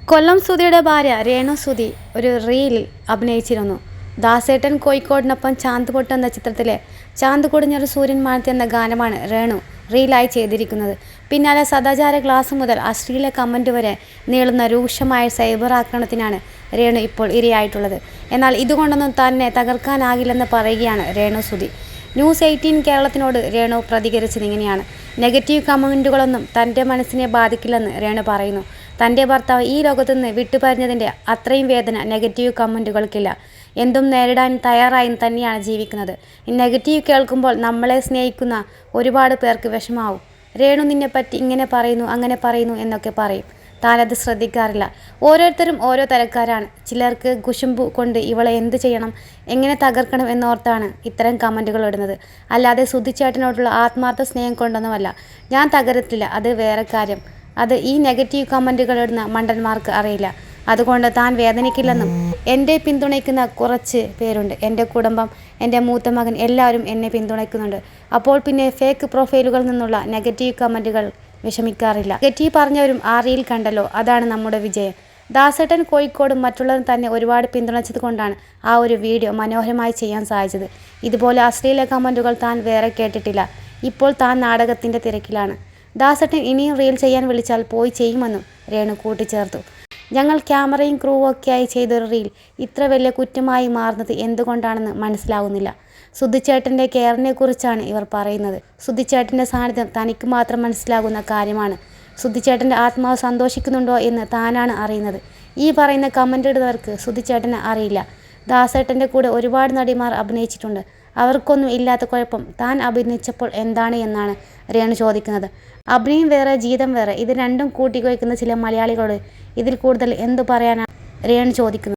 കൊല്ലം സുധിയുടെ ഭാര്യ രേണു സുധി ഒരു റീലിൽ അഭിനയിച്ചിരുന്നു. ദാസേട്ടൻ കോഴിക്കോടിനൊപ്പം ചാന്ത് എന്ന ചിത്രത്തിലെ ചാന്ത് കൊടിഞ്ഞൊരു സൂര്യൻ മാനത്തെ എന്ന ഗാനമാണ് രേണു റീലായി ചെയ്തിരിക്കുന്നത്. പിന്നാലെ സദാചാര ക്ലാസ് മുതൽ അശ്ലീല കമൻറ്റ് വരെ നീളുന്ന രൂക്ഷമായ സൈബർ ആക്രമണത്തിനാണ് രേണു ഇപ്പോൾ ഇരയായിട്ടുള്ളത്. എന്നാൽ ഇതുകൊണ്ടൊന്നും തന്നെ തകർക്കാനാകില്ലെന്ന് പറയുകയാണ് രേണു സുധി. ന്യൂസ് 18 കേരളത്തിനോട് രേണു പ്രതികരിച്ചത് ഇങ്ങനെയാണ്: നെഗറ്റീവ് കമൻറ്റുകളൊന്നും തൻ്റെ മനസ്സിനെ ബാധിക്കില്ലെന്ന് രേണു പറയുന്നു. തൻ്റെ ഭർത്താവ് ഈ ലോകത്തുനിന്ന് വിട്ടുപറഞ്ഞതിൻ്റെ അത്രയും വേദന നെഗറ്റീവ് കമൻറ്റുകൾക്കില്ല. എന്തും നേരിടാൻ തയ്യാറായി തന്നെയാണ് ജീവിക്കുന്നത്. നെഗറ്റീവ് കേൾക്കുമ്പോൾ നമ്മളെ സ്നേഹിക്കുന്ന ഒരുപാട് പേർക്ക് വിഷമാവും. രേണു നിന്നെപ്പറ്റി ഇങ്ങനെ പറയുന്നു, അങ്ങനെ പറയുന്നു എന്നൊക്കെ പറയും. താനത് ശ്രദ്ധിക്കാറില്ല. ഓരോരുത്തരും ഓരോ തരക്കാരാണ്. ചിലർക്ക് കുശുമ്പു കൊണ്ട് ഇവളെ എന്ത് ചെയ്യണം, എങ്ങനെ തകർക്കണം എന്നോർത്താണ് ഇത്തരം കമൻറ്റുകൾ ഇടുന്നത്. അല്ലാതെ സുധിച്ചേട്ടനോടുള്ള ആത്മാർത്ഥ സ്നേഹം കൊണ്ടൊന്നുമല്ല. ഞാൻ തകരത്തില്ല, അത് വേറെ കാര്യം. അത് ഈ നെഗറ്റീവ് കമൻറ്റുകൾ ഇടുന്ന മണ്ടന്മാർക്ക് അറിയില്ല. അതുകൊണ്ട് താൻ വേദനിക്കില്ലെന്നും എന്നെ പിന്തുണയ്ക്കുന്ന കുറച്ച് പേരുണ്ട്. എൻ്റെ കുടുംബം, എൻ്റെ മൂത്ത മകൻ എല്ലാവരും എന്നെ പിന്തുണയ്ക്കുന്നുണ്ട്. അപ്പോൾ പിന്നെ ഫേക്ക് പ്രൊഫൈലുകളിൽ നിന്നുള്ള നെഗറ്റീവ് കമൻറ്റുകൾ വിഷമിക്കാറില്ല. നെഗറ്റീവ് പറഞ്ഞവരും ആ റീൽ കണ്ടല്ലോ, അതാണ് നമ്മുടെ വിജയം. ദാസേട്ടൻ കോഴിക്കോടും മറ്റുള്ളവരും തന്നെ ഒരുപാട് പിന്തുണച്ചത് കൊണ്ടാണ് ആ ഒരു വീഡിയോ മനോഹരമായി ചെയ്യാൻ സാധിച്ചത്. ഇതുപോലെ അശ്ലീല കമൻറ്റുകൾ താൻ വേറെ കേട്ടിട്ടില്ല. ഇപ്പോൾ താൻ നാടകത്തിൻ്റെ തിരക്കിലാണ്. ദാസേട്ടൻ ഇനിയും റീൽ ചെയ്യാൻ വിളിച്ചാൽ പോയി ചെയ്യുമെന്നും രേണു കൂട്ടിച്ചേർത്തു. ഞങ്ങൾ ക്യാമറയും ക്രൂവൊക്കെയായി ചെയ്തൊരു റീൽ ഇത്ര വലിയ കുറ്റമായി മാറുന്നത് എന്തുകൊണ്ടാണെന്ന് മനസ്സിലാവുന്നില്ല. സുധിച്ചേട്ടൻ്റെ കെയറിനെ കുറിച്ചാണ് ഇവർ പറയുന്നത്. സുധിച്ചേട്ടൻ്റെ സാന്നിധ്യം തനിക്ക് മാത്രം മനസ്സിലാകുന്ന കാര്യമാണ്. സുധിച്ചേട്ടൻ്റെ ആത്മാവ് സന്തോഷിക്കുന്നുണ്ടോ എന്ന് താനാണ് അറിയുന്നത്. ഈ പറയുന്ന കമൻ്റ് ഇടുന്നവർക്ക് സുധിച്ചേട്ടനെ അറിയില്ല. ദാസേട്ടൻ്റെ കൂടെ ഒരുപാട് നടിമാർ അഭിനയിച്ചിട്ടുണ്ട്. അവർക്കൊന്നും ഇല്ലാത്ത കുഴപ്പം താൻ അഭിനയിച്ചപ്പോൾ എന്താണ് എന്നാണ് രേണു ചോദിക്കുന്നത്. അഭിനയം വേറെ, ജീവിതം വേറെ. ഇത് രണ്ടും കൂട്ടിക്കുഴയ്ക്കുന്ന ചില മലയാളികളോട് ഇതിൽ കൂടുതൽ എന്തു പറയാനാണ് രേണു ചോദിക്കുന്നത്.